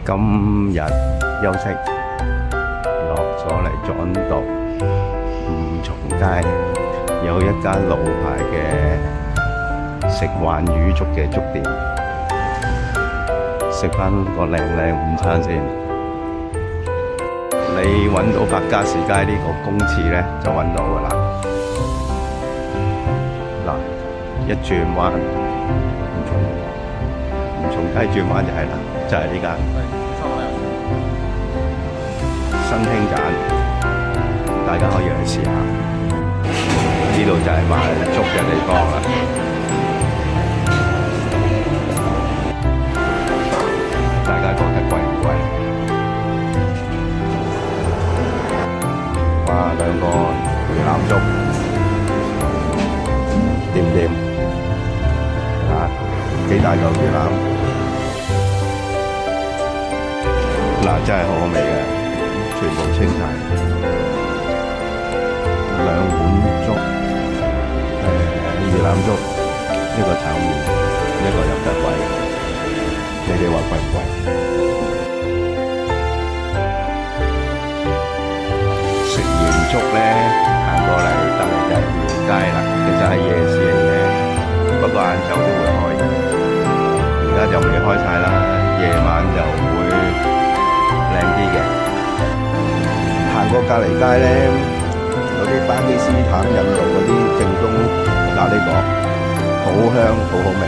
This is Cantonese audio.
今日休息，落咗嚟佐敦道五重街，有一間老牌嘅食環魚粥嘅粥店，食返個靚午餐先。你揾到白加士街呢個公廁咧，就揾到㗎喇。嗱，一轉彎，五重街轉彎就係啦，就係呢間。新興棧，大家可以去試下。呢度就係賣粥嘅地方啦。大家覺得貴唔貴？哇，兩個魚腩粥，掂唔掂？啊，幾大嚿魚腩？嗱，真係好好味嘅。全部清晒，兩碗粥，魚腩粥，一個炒麵，一個入得貴，你哋話貴唔貴？食完粥咧，行過嚟得嚟就係廟街啦，其實係夜市嚟嘅，不過晏晝都會開，而家就未開晒啦，夜晚就會靚啲嘅。行過隔離街咧，有啲巴基斯坦、印度嗰啲正宗咖喱角，好香，好好味。